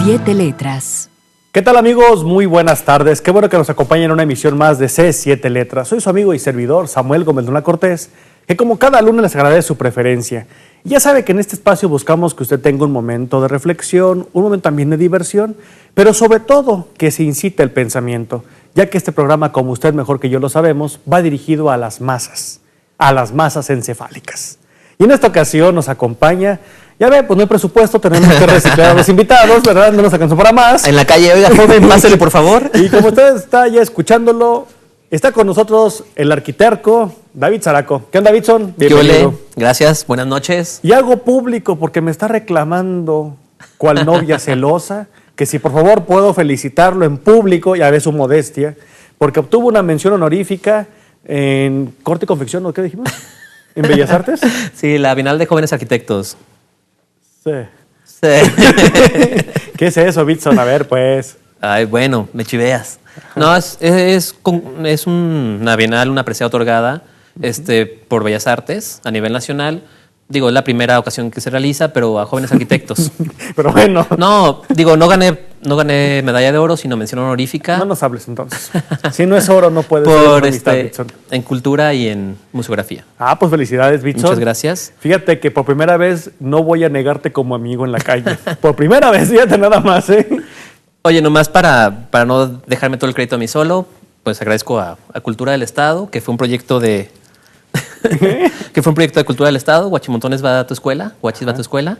Siete letras. ¿Qué tal, amigos? Muy buenas tardes. Qué bueno que nos acompañen en una emisión más de C7 Letras. Soy su amigo y servidor, Samuel Gómez Luna Cortés, que como cada lunes les agradece su preferencia. Y ya sabe que en este espacio buscamos que usted tenga un momento de reflexión, un momento también de diversión, pero sobre todo que se incite el pensamiento, ya que este programa, como usted mejor que yo lo sabemos, va dirigido a las masas encefálicas. Y en esta ocasión nos acompaña, ya ve, pues no hay presupuesto, tenemos que reciclar a los invitados, ¿verdad? No nos alcanzó para más. En la calle, oiga, joven, pásele por favor. Y como usted está ya escuchándolo, está con nosotros el arquitecto David Zaraco. ¿Qué onda, Davidson? Bienvenido. Gracias, buenas noches. Y hago público porque me está reclamando, cual novia celosa, que si por favor puedo felicitarlo en público, ya ve su modestia, porque obtuvo una mención honorífica en corte y confección, ¿o qué dijimos? ¿En Bellas Artes? Sí, la Bienal de Jóvenes Arquitectos. Sí. Sí. ¿Qué es eso, Bitson? A ver, pues. Ay, bueno, me chiveas. No, es una Bienal, una presea otorgada por Bellas Artes a nivel nacional. Digo, es la primera ocasión que se realiza, pero a jóvenes arquitectos. Pero bueno. No, digo, no gané medalla de oro, sino mención honorífica. No nos hables entonces. Si no es oro, no puede ser amistad, en cultura y en museografía. Ah, pues felicidades, Bitson. Muchas gracias. Fíjate que por primera vez no voy a negarte como amigo en la calle. Por primera vez, fíjate nada más, ¿eh? Oye, nomás para no dejarme todo el crédito a mí solo, pues agradezco a Cultura del Estado, que fue un proyecto de Cultura del Estado. Guachimontones va a tu escuela, Guachis va a tu escuela,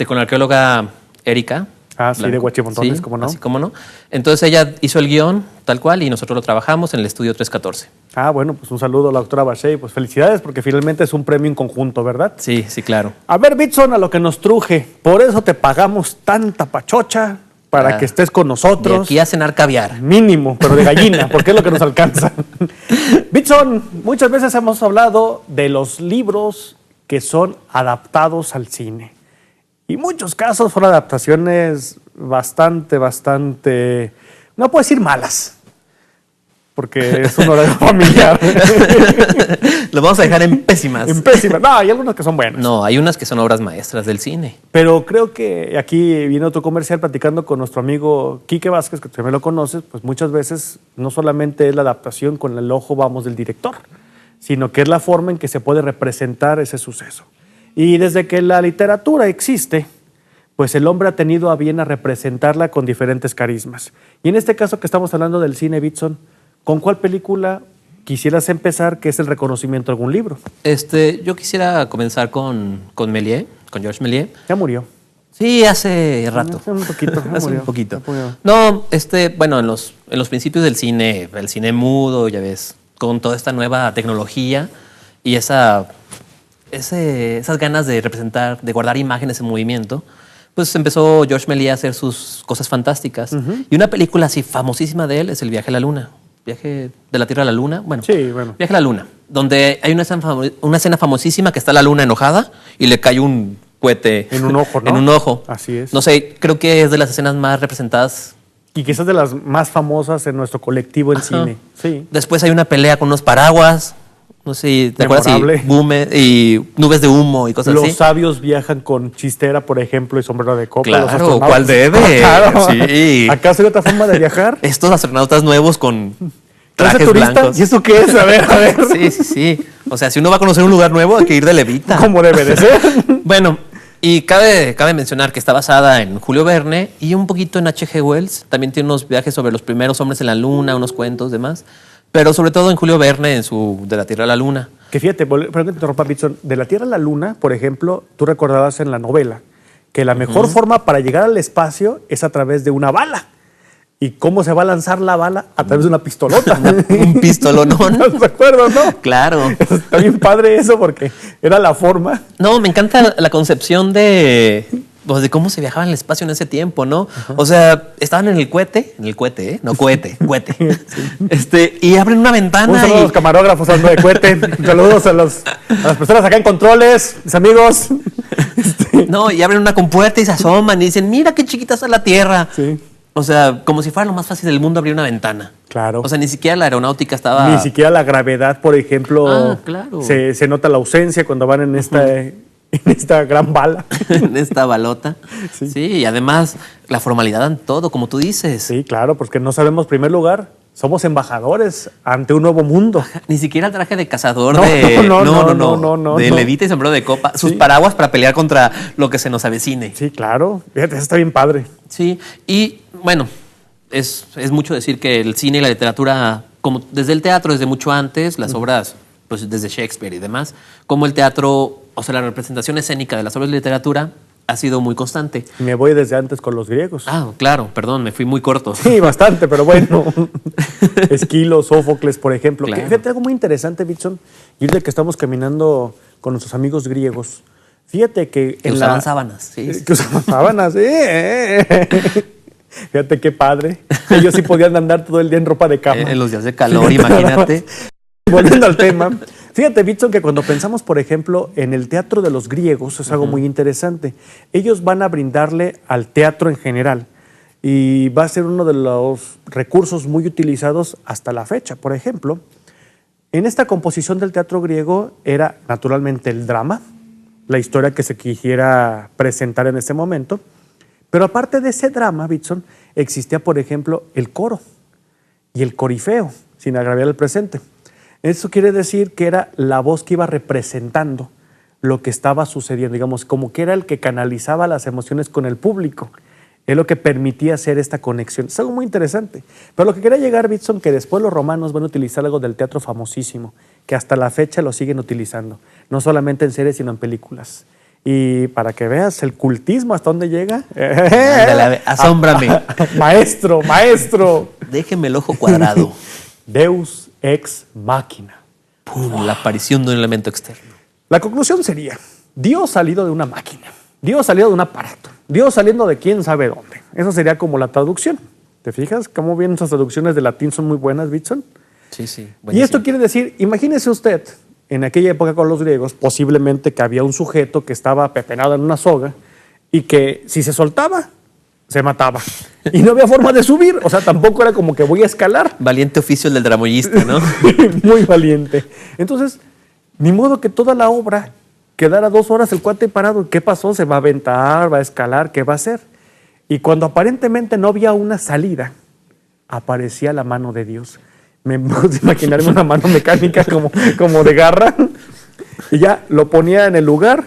con la arqueóloga Erika. Ah, sí, de Guachimontones, sí, ¿cómo no? Así como no. Entonces ella hizo el guión tal cual y nosotros lo trabajamos en el estudio 314. Ah, bueno, pues un saludo a la doctora Bachey. Pues felicidades porque finalmente es un premio en conjunto, ¿verdad? Sí, sí, claro. A ver, Bitson, a lo que nos truje. Por eso te pagamos tanta pachocha para que estés con nosotros. De aquí a cenar caviar. Mínimo, pero de gallina, porque es lo que nos alcanza. Bitson, muchas veces hemos hablado de los libros que son adaptados al cine. Y muchos casos fueron adaptaciones bastante, no puedo decir malas, porque es un horario familiar. Lo vamos a dejar en pésimas. En pésimas. No, hay algunas que son buenas. No, hay unas que son obras maestras del cine. Pero creo que aquí viene otro comercial platicando con nuestro amigo Quique Vázquez, que tú también lo conoces, pues muchas veces no solamente es la adaptación con el ojo, vamos, del director, sino que es la forma en que se puede representar ese suceso. Y desde que la literatura existe, pues el hombre ha tenido a bien a representarla con diferentes carismas. Y en este caso que estamos hablando del cine, Bitson, ¿con cuál película quisieras empezar, que es el reconocimiento de algún libro? Yo quisiera comenzar con Méliès, con Georges Méliès. Ya murió. Sí, hace rato. Hace un poquito. Hace un poquito. No, bueno, en los principios del cine, el cine mudo, ya ves, con toda esta nueva tecnología y esas ganas de representar, de guardar imágenes en movimiento, pues empezó Georges Méliès a hacer sus cosas fantásticas. Y una película así famosísima de él es El viaje a la luna. Viaje de la Tierra a la Luna. Sí, bueno. Viaje a la Luna, donde hay una escena famosísima que está la luna enojada y le cae un cohete en un ojo, ¿no? En un ojo. Así es. No sé, creo que es de las escenas más representadas. Y quizás de las más famosas en nuestro colectivo en cine. Sí. Después hay una pelea con unos paraguas. No sé si te acuerdas, y nubes de humo y cosas así. Los sabios viajan con chistera, por ejemplo, y sombrero de copa. Claro, ¿cuál debe? Claro. Sí. ¿Acaso hay otra forma de viajar? Estos astronautas nuevos con trajes blancos. ¿Y eso qué es? A ver. Sí. O sea, si uno va a conocer un lugar nuevo, hay que ir de levita. Como debe de ser. Bueno, y cabe mencionar que está basada en Julio Verne y un poquito en H.G. Wells. También tiene unos viajes sobre los primeros hombres en la luna, unos cuentos, demás. Pero sobre todo en Julio Verne, en su De la Tierra a la Luna. Que fíjate, perdón que te interrumpa, Bitson, De la Tierra a la Luna, por ejemplo, tú recordabas en la novela que la mejor forma para llegar al espacio es a través de una bala. ¿Y cómo se va a lanzar la bala? A través de una pistolota. Un pistolonón. ¿No te acuerdas, no? Claro. Está bien padre eso porque era la forma. No, me encanta la concepción de cómo se viajaba en el espacio en ese tiempo, ¿no? Ajá. O sea, estaban en el cohete, no cohete. Sí. Y abren una ventana. Un saludo a los camarógrafos hablando de cohete. Saludos a las personas acá en controles, mis amigos. No, y abren una compuerta y se asoman y dicen, mira qué chiquita está la Tierra. Sí. O sea, como si fuera lo más fácil del mundo abrir una ventana. Claro. O sea, ni siquiera la aeronáutica estaba... Ni siquiera la gravedad, por ejemplo. Claro. Se nota la ausencia cuando van en en esta gran bala. en esta balota. Sí. Sí, y además la formalidad en todo, como tú dices. Sí, claro, porque no sabemos, en primer lugar, somos embajadores ante un nuevo mundo. Ni siquiera el traje de cazador No, de no. levita y sombrero de copa. Sus Sí. paraguas para pelear contra lo que se nos avecine. Sí, claro. Fíjate, eso está bien padre. Sí, y bueno, es mucho decir que el cine y la literatura, como desde el teatro, desde mucho antes, las obras, pues desde Shakespeare y demás, como el teatro, o sea, la representación escénica de las obras de literatura ha sido muy constante. Me voy desde antes con los griegos. Ah, claro, perdón, me fui muy corto. Sí, bastante, pero bueno. Esquilo, Sófocles, por ejemplo. Claro. Que, fíjate, algo muy interesante, Bitson, y ahorita que estamos caminando con nuestros amigos griegos, fíjate que Que usaban sábanas, sí. Que usaban sábanas, Fíjate qué padre. Ellos sí podían andar todo el día en ropa de cama. En los días de calor, imagínate. Volviendo al tema, fíjate, Bitson, que cuando pensamos, por ejemplo, en el teatro de los griegos, es algo muy interesante. Ellos van a brindarle al teatro en general y va a ser uno de los recursos muy utilizados hasta la fecha. Por ejemplo, en esta composición del teatro griego era naturalmente el drama, la historia que se quisiera presentar en ese momento, pero aparte de ese drama, Bitson, existía, por ejemplo, el coro y el corifeo, sin agraviar el presente. Eso quiere decir que era la voz que iba representando lo que estaba sucediendo, digamos, como que era el que canalizaba las emociones con el público. Es lo que permitía hacer esta conexión. Es algo muy interesante. Pero lo que quería llegar, Bitson, que después los romanos van a utilizar algo del teatro famosísimo, que hasta la fecha lo siguen utilizando, no solamente en series, sino en películas. Y para que veas el cultismo hasta dónde llega. Ándale, asómbrame. Maestro, maestro. Déjeme el ojo cuadrado. Deus ex machina. Pum, la aparición de un elemento externo. La conclusión sería, Dios salido de una máquina, Dios salido de un aparato, Dios saliendo de quién sabe dónde. Eso sería como la traducción. ¿Te fijas cómo bien esas traducciones de latín son muy buenas, Bitson? Sí, sí. Y Buenísimo. esto quiere decir, imagínese usted, en aquella época con los griegos, posiblemente que había un sujeto que estaba pepenado en una soga y que si se soltaba, se mataba. Y no había forma de subir, o sea, tampoco era como que voy a escalar. Valiente oficio el del dramoyista, ¿no? Muy valiente. Entonces, ni modo que toda la obra quedara 2 horas el cuate parado. ¿Qué pasó? ¿Se va a aventar? ¿Va a escalar? ¿Qué va a hacer? Y cuando aparentemente no había una salida, aparecía la mano de Dios. Me puedo imaginarme una mano mecánica como de garra. Y ya lo ponía en el lugar,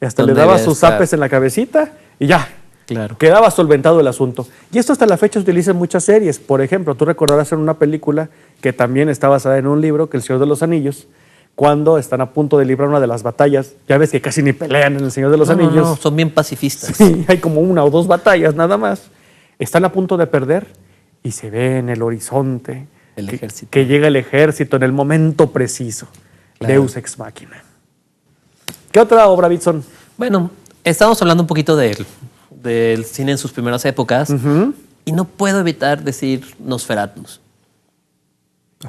y hasta le ¿Dónde daba debe sus estar? zapes en la cabecita y ya. Claro. Quedaba solventado el asunto. Y esto hasta la fecha se utiliza en muchas series. Por ejemplo, tú recordarás en una película que también está basada en un libro, que El Señor de los Anillos, cuando están a punto de librar una de las batallas. Ya ves que casi ni pelean en El Señor de los Anillos. No, son bien pacifistas. Sí, hay como 1 o 2 batallas nada más. Están a punto de perder y se ve en el horizonte El ejército. que llega el ejército en el momento preciso. Claro. Deus ex machina. ¿Qué otra obra, Bitson? Bueno, estamos hablando un poquito del cine en sus primeras épocas y no puedo evitar decir Nosferatus.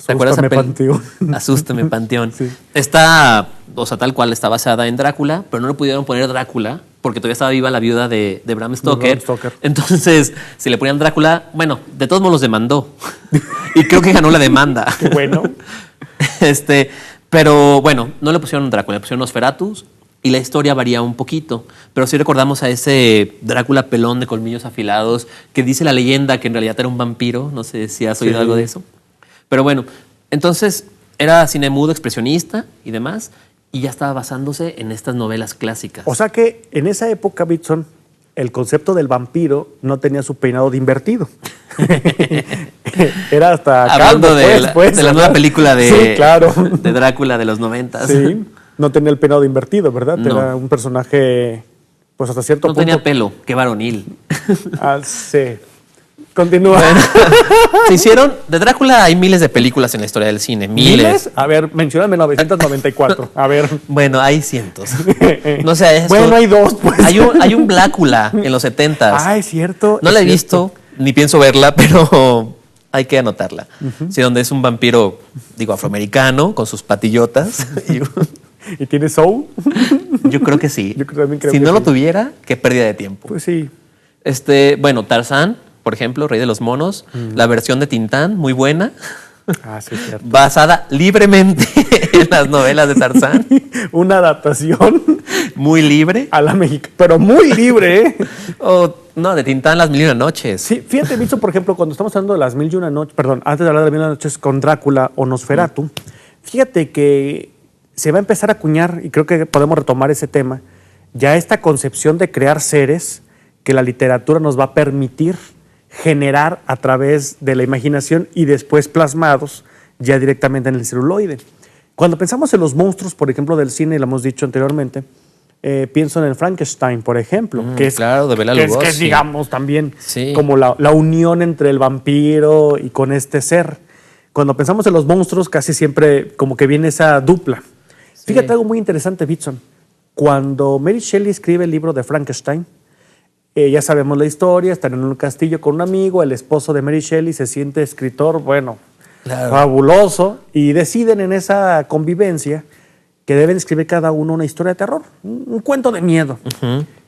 ¿Te acuerdas esa Asústame, Panteón. Asústame, Panteón. Sí. Está, o sea, tal cual está basada en Drácula, pero no le pudieron poner Drácula porque todavía estaba viva la viuda de Bram Stoker. Bram Stoker. Entonces, si le ponían Drácula, bueno, de todos modos los demandó. Y creo que ganó la demanda. Qué bueno. Pero bueno, no le pusieron Drácula, le pusieron Nosferatus y la historia varía un poquito. Pero sí recordamos a ese Drácula pelón de colmillos afilados que dice la leyenda que en realidad era un vampiro. No sé si has oído Sí. algo de eso. Pero bueno, entonces era cine mudo, expresionista y demás, y ya estaba basándose en estas novelas clásicas. O sea que en esa época, Bitson, el concepto del vampiro no tenía su peinado de invertido. Era hasta Hablando calvo, de, pues, de la nueva película de, Sí, claro. de Drácula de los 90. Sí, no tenía el peinado invertido, ¿verdad? No. Era un personaje, pues hasta cierto No punto. tenía pelo, qué varonil. Ah, sí. Continúa. Se hicieron, de Drácula hay miles de películas en la historia del cine, miles. A ver, mencióname 994. A ver. Bueno, hay cientos. No sé, esto- Bueno, hay 2, pues. hay un Blácula en los 70s. Ah, es cierto. No es la he cierto. visto, ni pienso verla, pero hay que anotarla. Sí, donde es un vampiro, digo, afroamericano, con sus patillotas. ¿Y tiene soul? Yo creo que sí. Yo también creo si que no sí. lo tuviera, qué pérdida de tiempo. Pues sí. Bueno, Tarzán, por ejemplo, Rey de los Monos. La versión de Tintán, muy buena. Ah, sí, es cierto. basada libremente en las novelas de Tarzán. Una adaptación Muy libre. a la mexicana, pero muy libre, ¿eh? O, no, de Tintán, Las Mil y Una Noches. Sí, fíjate, visto, por ejemplo, cuando estamos hablando de las Mil y Una Noches, perdón, antes de hablar de las Mil y Una Noches con Drácula o Nosferatu, fíjate que se va a empezar a acuñar, y creo que podemos retomar ese tema, ya esta concepción de crear seres que la literatura nos va a permitir generar a través de la imaginación y después plasmados ya directamente en el celuloide. Cuando pensamos en los monstruos, por ejemplo, del cine, y lo hemos dicho anteriormente, pienso en el Frankenstein, por ejemplo, que es, claro, de Bela que es, Lugosi. digamos, también Sí. como la unión entre el vampiro y con este ser. Cuando pensamos en los monstruos, casi siempre como que viene esa dupla. Sí. Fíjate algo muy interesante, Bitson. Cuando Mary Shelley escribe el libro de Frankenstein, ya sabemos la historia, están en un castillo con un amigo, el esposo de Mary Shelley se siente escritor, bueno, Claro. fabuloso, y deciden en esa convivencia que deben escribir cada uno una historia de terror, un cuento de miedo.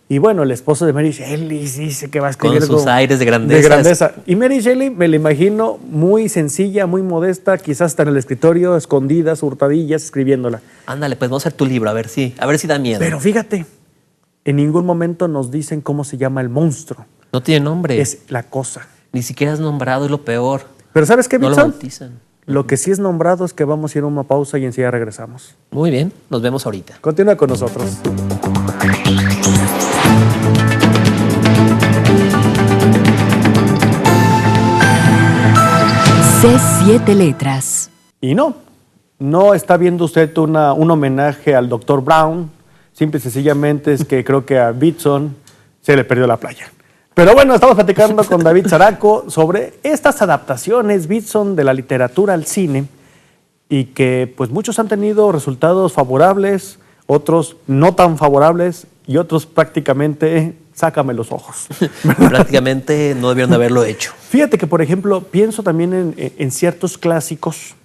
Y bueno, el esposo de Mary Shelley dice que va a escribir Con sus algo aires de grandeza. Y Mary Shelley me la imagino muy sencilla, muy modesta, quizás está en el escritorio, escondidas, hurtadillas, escribiéndola. Ándale, pues vamos a hacer tu libro, a ver si da miedo. Pero fíjate, en ningún momento nos dicen cómo se llama el monstruo. No tiene nombre. Es la cosa. Ni siquiera es nombrado, es lo peor. Pero ¿sabes qué, No lo Bitson? bautizan. Lo que sí es nombrado es que vamos a ir a una pausa y enseguida regresamos. Muy bien, nos vemos ahorita. Continúa con nosotros. C7 Letras. Y no está viendo usted un homenaje al Dr. Brown. Simple y sencillamente es que creo que a Bitson se le perdió la playa. Pero bueno, estamos platicando con David Zaraco sobre estas adaptaciones, Bitson, de la literatura al cine, y que pues muchos han tenido resultados favorables, otros no tan favorables y otros prácticamente sácame los ojos. Prácticamente no debieron de haberlo hecho. Fíjate que, por ejemplo, pienso también en ciertos clásicos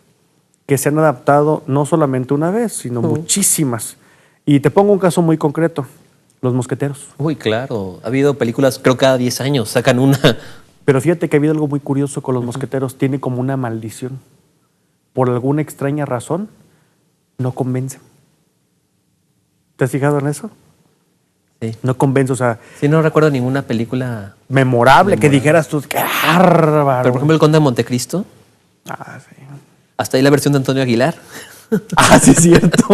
que se han adaptado no solamente una vez, sino muchísimas. Y te pongo un caso muy concreto, Los Mosqueteros. Uy, claro. Ha habido películas, creo cada 10 años, sacan una. Pero fíjate que ha habido algo muy curioso con Los Mosqueteros, tiene como una maldición. Por alguna extraña razón, no convence. ¿Te has fijado en eso? Sí. No convence, o sea, Sí, no recuerdo ninguna película. memorable, que dijeras tú, ¡qué bárbaro! Pero por ejemplo, El Conde de Montecristo. Ah, sí. Hasta ahí la versión de Antonio Aguilar. Ah, sí, es cierto.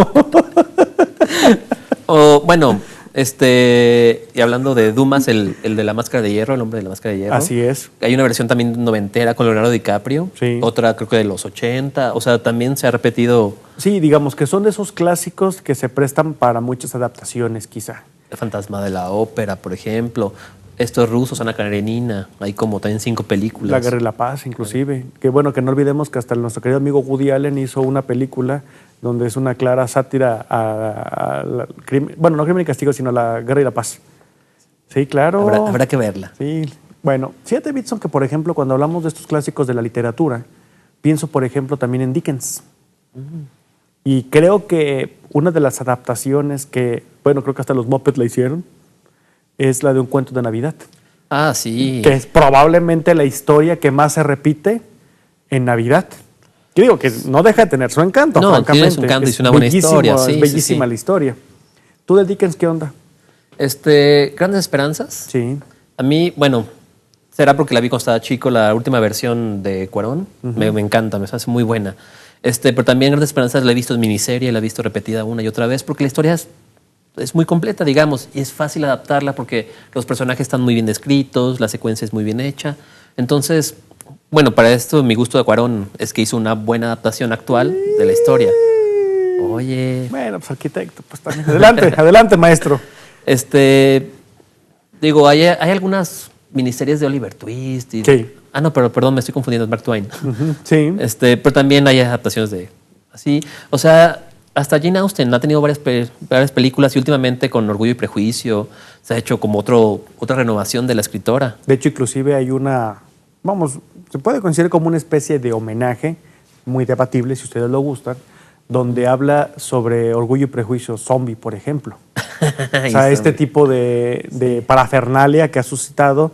O bueno, y hablando de Dumas, el de la Máscara de Hierro, el hombre de la Máscara de Hierro. Así es. Hay una versión también noventera con Leonardo DiCaprio. Sí. Otra creo que de los 80. O sea, también se ha repetido Sí, digamos que son de esos clásicos que se prestan para muchas adaptaciones, quizá. El Fantasma de la Ópera, por ejemplo. Estos rusos, Ana Karenina. Hay como también 5 películas. La Guerra y la Paz, inclusive. Que bueno, que no olvidemos que hasta nuestro querido amigo Woody Allen hizo una película donde es una clara sátira al crimen, bueno, no Crimen y Castigo, sino la Guerra y la Paz. Sí, claro. Habrá que verla. Sí, bueno, fíjate, Bitson, que por ejemplo, cuando hablamos de estos clásicos de la literatura, pienso, por ejemplo, también en Dickens. Y creo que una de las adaptaciones que, bueno, creo que hasta los Muppets la hicieron, es la de Un Cuento de Navidad, Ah, sí. que es probablemente la historia que más se repite en Navidad. Yo digo que no deja de tener su encanto, No, francamente. tiene su encanto y es una buena bellísimo, historia, sí, es sí, bellísima sí. la historia. ¿Tú de Dickens qué onda? Grandes Esperanzas. Sí. A mí, bueno, será porque la vi cuando estaba chico, la última versión de Cuarón. Me encanta, me hace muy buena. Pero también Grandes Esperanzas la he visto en miniserie, la he visto repetida una y otra vez, porque la historia es muy completa, digamos, y es fácil adaptarla porque los personajes están muy bien descritos, la secuencia es muy bien hecha. Entonces, bueno, para esto mi gusto de Cuarón es que hizo una buena adaptación actual de la historia. Oye, Bueno, pues arquitecto, pues también. Adelante, adelante, maestro. digo, hay algunas miniseries de Oliver Twist. Sí. Ah, no, pero perdón, me estoy confundiendo, es Mark Twain. Ujú, sí. Pero también hay adaptaciones de así. O sea, hasta Jane Austen ha tenido varias películas y últimamente con Orgullo y Prejuicio se ha hecho como otra renovación de la escritora. De hecho, inclusive hay una, vamos, se puede considerar como una especie de homenaje, muy debatible si ustedes lo gustan, donde habla sobre Orgullo y Prejuicio zombie, por ejemplo. O sea, este tipo de parafernalia que ha suscitado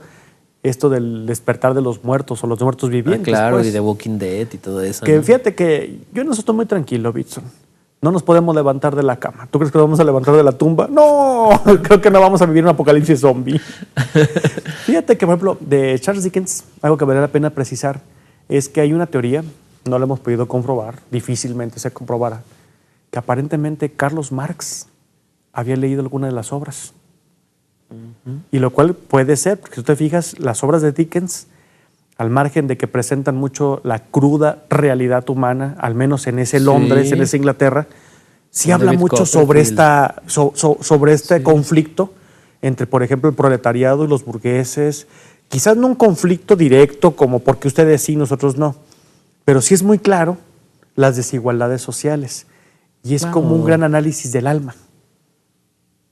esto del despertar de los muertos o los muertos vivientes. Claro, pues. y The Walking Dead y todo eso. Que ¿no? fíjate que yo no estoy muy tranquilo, Bitson. No nos podemos levantar de la cama. ¿Tú crees que nos vamos a levantar de la tumba? No, creo que no vamos a vivir un apocalipsis zombie. Fíjate que, por ejemplo, de Charles Dickens, algo que vale la pena precisar es que hay una teoría, no la hemos podido comprobar, difícilmente se comprobará, que aparentemente Carlos Marx había leído alguna de las obras. Y lo cual puede ser, porque si tú te fijas, las obras de Dickens, al margen de que presentan mucho la cruda realidad humana, al menos en ese Londres, en esa Inglaterra, sí habla David mucho sobre, Copperfield. sobre este conflicto entre, por ejemplo, el proletariado y los burgueses. Quizás no un conflicto directo como porque ustedes sí, nosotros no, pero sí es muy claro las desigualdades sociales. Y es como un gran análisis del alma.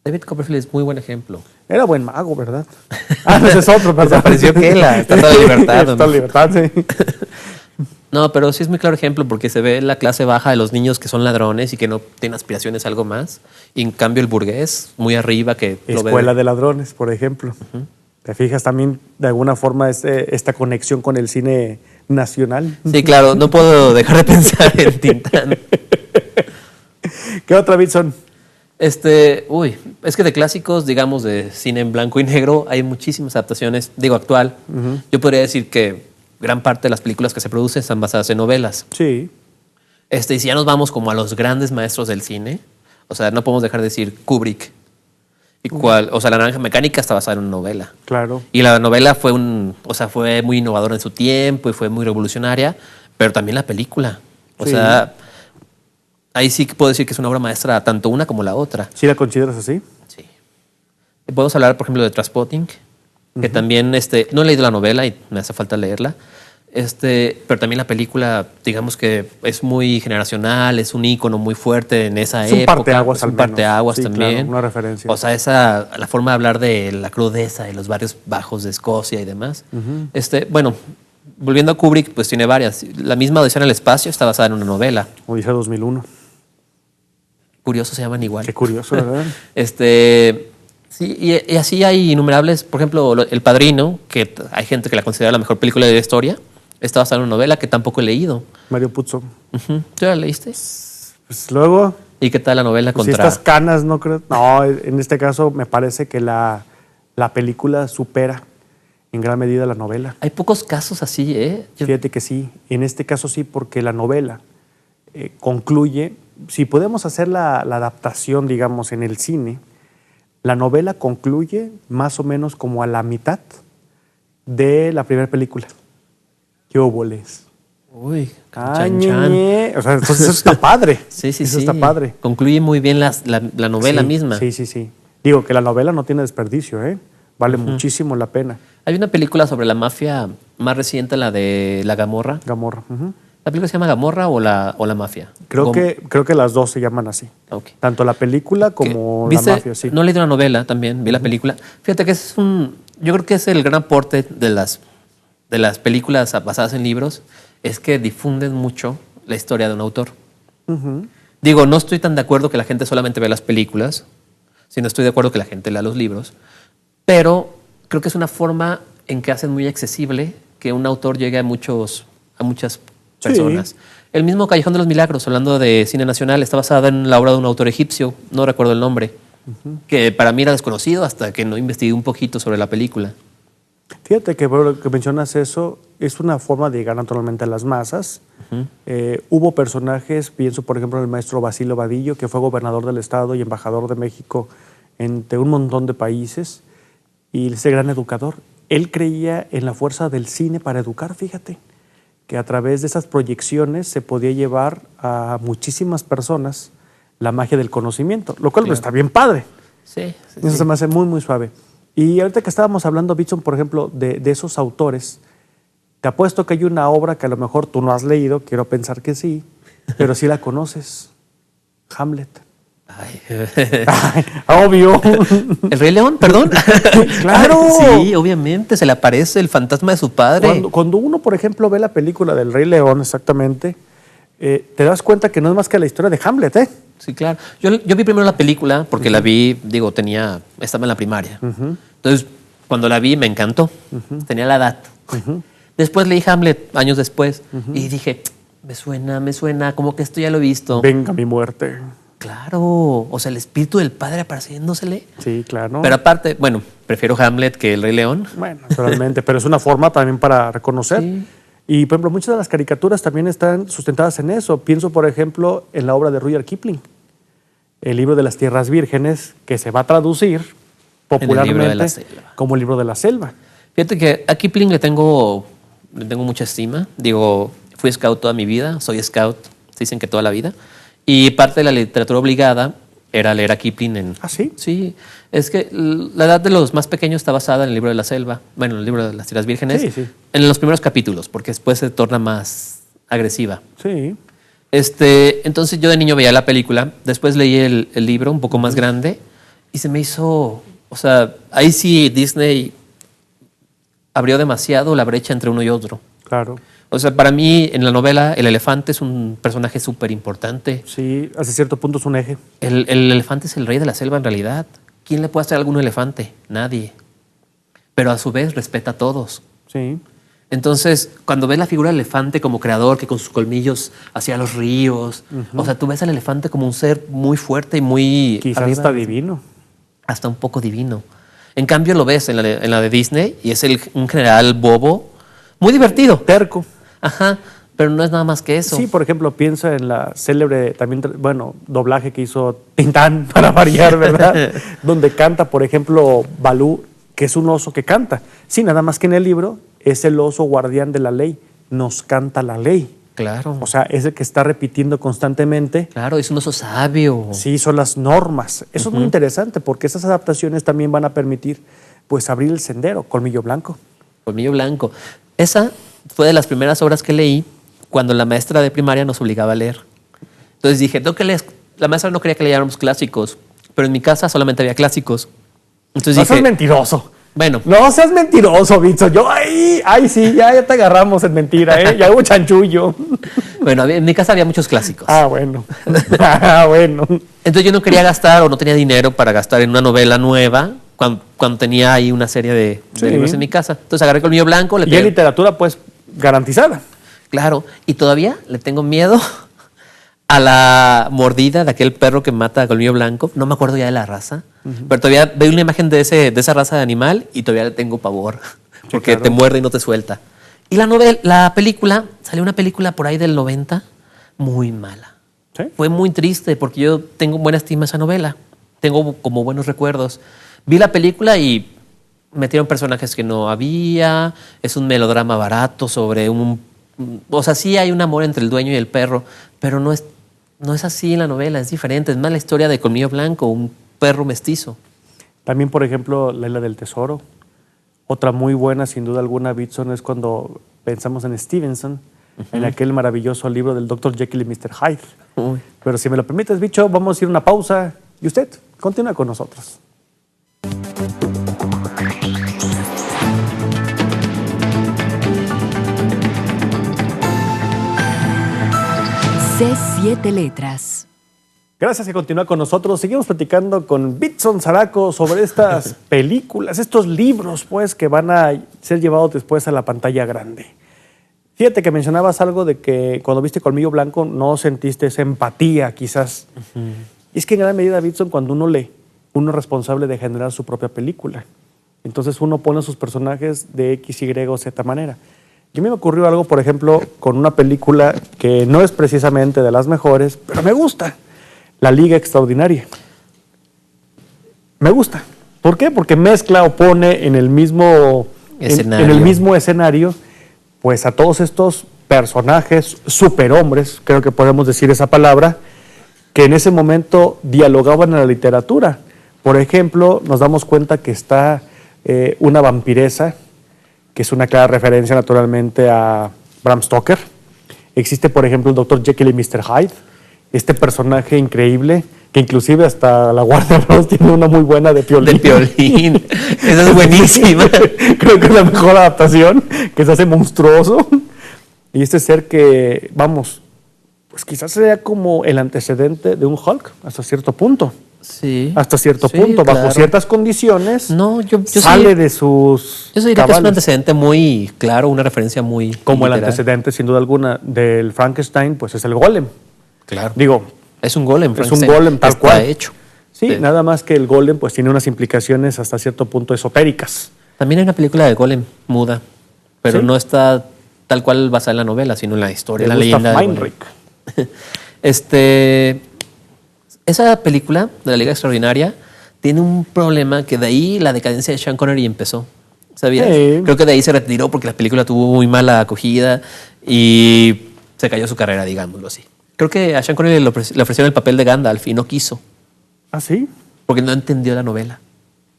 David Copperfield es muy buen ejemplo. Era buen mago, ¿verdad? Ah, ese es otro, perdón. Desapareció Kela, Estatua de Libertad. ¿no? Estatua de Libertad, sí. No, pero sí es muy claro ejemplo porque se ve la clase baja de los niños que son ladrones y que no tienen aspiraciones a algo más. Y en cambio el burgués, muy arriba, que lo ve. Escuela de ladrones, por ejemplo. ¿Te fijas también de alguna forma esta conexión con el cine nacional? Sí, claro, no puedo dejar de pensar en Tintán. ¿Qué otra, Bitson? Es que de clásicos, digamos, de cine en blanco y negro, hay muchísimas adaptaciones, digo, actual. Yo podría decir que gran parte de las películas que se producen están basadas en novelas. Sí. Y si ya nos vamos como a los grandes maestros del cine, o sea, no podemos dejar de decir Kubrick. O sea, La Naranja Mecánica está basada en una novela. Claro. Y la novela fue fue muy innovadora en su tiempo y fue muy revolucionaria, pero también la película. O Sí. sea, ahí sí que puedo decir que es una obra maestra, tanto una como la otra. ¿Sí la consideras así? Sí. Podemos hablar, por ejemplo, de Trainspotting, que también no he leído la novela y me hace falta leerla. Pero también la película, digamos que es muy generacional, es un ícono muy fuerte en esa época. Es un parteaguas al menos. Parteaguas Sí, también. claro, una referencia. O sea, la forma de hablar de la crudeza de los barrios bajos de Escocia y demás. Bueno, volviendo a Kubrick, pues tiene varias. La misma Odisea en el espacio está basada en una novela. Odisea 2001. Curioso, se llaman igual. Qué curioso, ¿verdad? Sí, y así hay innumerables. Por ejemplo, El Padrino, que hay gente que la considera la mejor película de la historia. Está basada en una novela que tampoco he leído. Mario Puzo. ¿Tú la leíste? Pues luego, ¿Y qué tal la novela pues si contra...? estas canas, no creo. No, en este caso me parece que la película supera en gran medida la novela. Hay pocos casos así, ¿eh? Fíjate que sí, en este caso sí, porque la novela concluye, si podemos hacer la adaptación, digamos, en el cine, la novela concluye más o menos como a la mitad de la primera película. ¿Qué óboles? Uy, Ay, chan, chan. ñe. O sea, entonces eso está padre. Sí, sí, eso sí. está padre. Concluye muy bien la novela Sí, misma. Sí, sí, sí. Digo que la novela no tiene desperdicio, ¿eh? Vale muchísimo la pena. Hay una película sobre la mafia más reciente, la de La Gamorra. Gamorra. Ujú. ¿La película se llama Gamorra o la mafia? Creo que las dos se llaman así. Ok. Tanto la película como la ¿Viste? mafia, sí. No leí una novela también, vi la película. Fíjate que yo creo que es el gran aporte de las películas basadas en libros, es que difunden mucho la historia de un autor. Digo, no estoy tan de acuerdo que la gente solamente vea las películas, sino estoy de acuerdo que la gente lea los libros, pero creo que es una forma en que hacen muy accesible que un autor llegue a muchas personas. El mismo Callejón de los Milagros, hablando de cine nacional, está basada en la obra de un autor egipcio, no recuerdo el nombre, que para mí era desconocido hasta que no investigué un poquito sobre la película. Fíjate que por lo que mencionas eso, es una forma de llegar naturalmente a las masas. Hubo personajes, pienso por ejemplo en el maestro Basilio Vadillo, que fue gobernador del estado y embajador de México entre un montón de países, y ese gran educador. Él creía en la fuerza del cine para educar, fíjate, que a través de esas proyecciones se podía llevar a muchísimas personas la magia del conocimiento, lo cual pues, está bien padre. Sí, Eso se me hace muy, muy suave. Y ahorita que estábamos hablando, Bitson, por ejemplo, de esos autores, te apuesto que hay una obra que a lo mejor tú no has leído, quiero pensar que sí, pero sí la conoces. Hamlet. Ay. Obvio. ¿El Rey León? Perdón. ¡Claro! Sí, obviamente, se le aparece el fantasma de su padre. Cuando uno, por ejemplo, ve la película del Rey León, exactamente, te das cuenta que no es más que la historia de Hamlet, ¿eh? Sí, claro. Yo vi primero la película porque la vi, estaba en la primaria. Entonces, Cuando la vi me encantó. Tenía la edad. Después leí Hamlet años después y dije, me suena, como que esto ya lo he visto. Venga mi muerte. Claro, o sea, el espíritu del padre apareciéndosele. Sí, claro. Pero aparte, bueno, prefiero Hamlet que el Rey León. Bueno, naturalmente, pero es una forma también para reconocer. Sí. Y, por ejemplo, muchas de las caricaturas también están sustentadas en eso. Pienso, por ejemplo, en la obra de Rudyard Kipling, el libro de las Tierras Vírgenes, que se va a traducir popularmente como el libro de la selva. Fíjate que a Kipling le tengo mucha estima. Digo, fui scout toda mi vida, soy scout, dicen que toda la vida. Y parte de la literatura obligada era leer a Kipling en... ¿Ah, sí? Sí, es que la edad de los más pequeños está basada en el libro de la selva, bueno, en el libro de las Tierras Vírgenes, Sí, sí. en los primeros capítulos, porque después se torna más agresiva. Sí. Entonces yo de niño veía la película, después leí el libro un poco más grande y se me hizo, o sea, ahí sí Disney abrió demasiado la brecha entre uno y otro. Claro. O sea, para mí en la novela el elefante es un personaje súper importante. Sí, hasta cierto punto es un eje. El elefante es el rey de la selva en realidad. ¿Quién le puede hacer algo a un elefante? Nadie. Pero a su vez respeta a todos. Sí. Entonces, cuando ves la figura del elefante como creador, que con sus colmillos hacía los ríos, o sea, tú ves al elefante como un ser muy fuerte y muy... Quizás arriba, está divino. hasta un poco divino. En cambio lo ves en la de Disney y es un general bobo, muy divertido. Terco. Ajá, pero no es nada más que eso. Sí, por ejemplo, piensa en la célebre, también, bueno, doblaje que hizo Tintán, para variar, ¿verdad? Donde canta, por ejemplo, Balú, que es un oso que canta. Sí, nada más que en el libro es el oso guardián de la ley, nos canta la ley. Claro. O sea, es el que está repitiendo constantemente. Claro, es un oso sabio. Sí, son las normas. Eso es muy interesante porque esas adaptaciones también van a permitir, pues, abrir el sendero. Colmillo Blanco. Colmillo Blanco. Esa fue de las primeras obras que leí cuando la maestra de primaria nos obligaba a leer. Entonces dije, tengo que leer. La maestra no quería que leyéramos clásicos, pero en mi casa solamente había clásicos. Entonces No dije, seas mentiroso. bueno, No seas mentiroso, Bitso. Yo, ay, sí, ya te agarramos en mentira, ¿eh? Ya hubo chanchullo. bueno, en mi casa había muchos clásicos. Ah, bueno. Ah, bueno. Entonces yo no quería gastar o no tenía dinero para gastar en una novela nueva cuando tenía ahí una serie de Sí. libros en mi casa. Entonces agarré Colmillo Blanco, le Y en pegué. literatura, pues, garantizada. Claro, y todavía le tengo miedo a la mordida de aquel perro que mata a Colmillo Blanco. No me acuerdo ya de la raza, pero todavía veo una imagen de esa raza de animal y todavía le tengo pavor, porque claro. te muerde y no te suelta. Y la película, salió una película por ahí del 90, muy mala. ¿Sí? Fue muy triste porque yo tengo buena estima esa novela, tengo como buenos recuerdos. Vi la película y metieron personajes que no había, es un melodrama barato sobre o sea, sí hay un amor entre el dueño y el perro, pero no es así en la novela, es diferente. Es más la historia de Colmillo Blanco, un perro mestizo. También, por ejemplo, La Isla del Tesoro. Otra muy buena, sin duda alguna, Bitson, es cuando pensamos en Stevenson, en aquel maravilloso libro del Dr. Jekyll y Mr. Hyde. Uy. Pero si me lo permites, bicho, vamos a ir a una pausa y usted continúa con nosotros. C7 Letras. Gracias que continúa con nosotros. Seguimos platicando con Bitson Zaraco sobre estas películas, estos libros, pues, que van a ser llevados después a la pantalla grande. Fíjate que mencionabas algo de que cuando viste Colmillo Blanco no sentiste esa empatía, quizás. Y es que en gran medida, Bitson, cuando uno lee, uno es responsable de generar su propia película. Entonces uno pone a sus personajes de X, Y o Z manera. Y a mí me ocurrió algo, por ejemplo, con una película que no es precisamente de las mejores, pero me gusta. La Liga Extraordinaria. Me gusta. ¿Por qué? Porque mezcla o pone en el mismo escenario pues a todos estos personajes superhombres, creo que podemos decir esa palabra, que en ese momento dialogaban en la literatura. Por ejemplo, nos damos cuenta que está una vampiresa, que es una clara referencia naturalmente a Bram Stoker. Existe, por ejemplo, el Dr. Jekyll y Mr. Hyde, este personaje increíble, que inclusive hasta la Warner Bros. Tiene una muy buena de Piolín. De Piolín. Esa es buenísima. Creo que es la mejor adaptación, que se hace monstruoso. Y este ser que, vamos, pues quizás sea como el antecedente de un Hulk, hasta cierto punto. Sí. hasta cierto Sí, punto, bajo claro. ciertas condiciones, No, yo sale sí- de sus Yo diría que es un cabales. antecedente muy claro, una referencia muy Como el literal. antecedente, sin duda alguna, del Frankenstein, pues es el golem. Claro. Digo, Es un golem, es un Frankenstein. golem tal Está cual. hecho. Sí, Sí. nada más que el golem pues tiene unas implicaciones hasta cierto punto esotéricas. También hay una película de golem muda, pero ¿Sí? no está tal cual basada en la novela, sino en la historia, De la Gustav leyenda. del golem. Meinrich. Esa película de la Liga Extraordinaria tiene un problema que de ahí la decadencia de Sean Connery empezó. ¿Sabías? Sí. Creo que de ahí se retiró porque la película tuvo muy mala acogida y se cayó su carrera, digámoslo así. Creo que a Sean Connery le ofrecieron el papel de Gandalf y no quiso, ¿Ah, sí? porque no entendió la novela.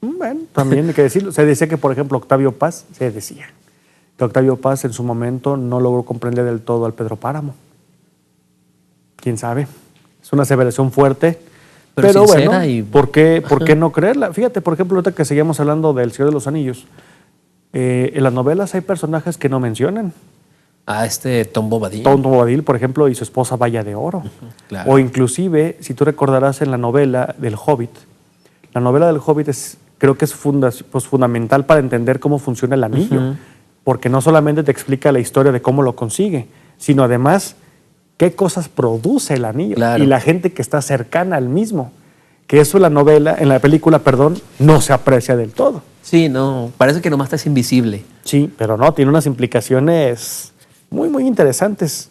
Bueno, también hay que decirlo. Se decía que, por ejemplo, Octavio Paz, se decía que Octavio Paz en su momento no logró comprender del todo al Pedro Páramo. ¿Quién sabe? Es una aseveración fuerte. Pero sincera bueno, y- ¿por qué no creerla? Fíjate, por ejemplo, ahorita que seguíamos hablando del Señor de los Anillos, en las novelas hay personajes que no mencionan. A Tom Bobadil. Tom Bombadil, por ejemplo, y su esposa Valla de Oro. claro. O inclusive, si tú recordarás en la novela del Hobbit, la novela del Hobbit creo que es fundamental para entender cómo funciona el anillo, porque no solamente te explica la historia de cómo lo consigue, sino además qué cosas produce el anillo Claro. y la gente que está cercana al mismo. Que eso en la película, no se aprecia del todo. Sí, no, parece que nomás es invisible. Sí, pero no, tiene unas implicaciones muy, muy interesantes.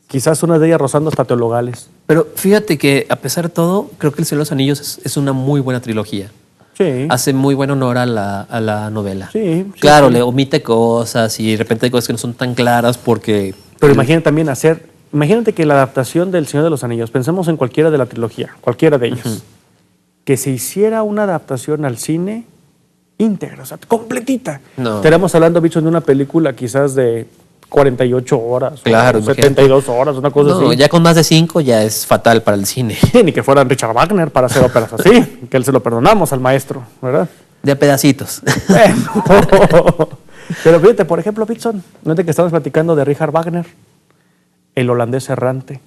Quizás unas de ellas rozando hasta teologales. Pero fíjate que a pesar de todo, creo que El Señor de los Anillos es una muy buena trilogía. Sí. Hace muy buen honor a la novela. Sí, sí, Claro, sí. le omite cosas y de repente hay cosas que no son tan claras porque... Pero imagínate que la adaptación del Señor de los Anillos, pensemos en cualquiera de la trilogía, cualquiera de ellos, que se hiciera una adaptación al cine íntegra, o sea, completita. No. Estaremos hablando, bichos, de una película quizás de 48 horas, Claro, o imagínate. 72 horas, una cosa No, así. ya con más de 5 ya es fatal para el cine. Ni que fueran Richard Wagner para hacer óperas así, que él se lo perdonamos al maestro, ¿verdad? De a pedacitos. Bueno. Pero fíjate, por ejemplo, Pitson, ¿no es de que estamos platicando de Richard Wagner? El holandés errante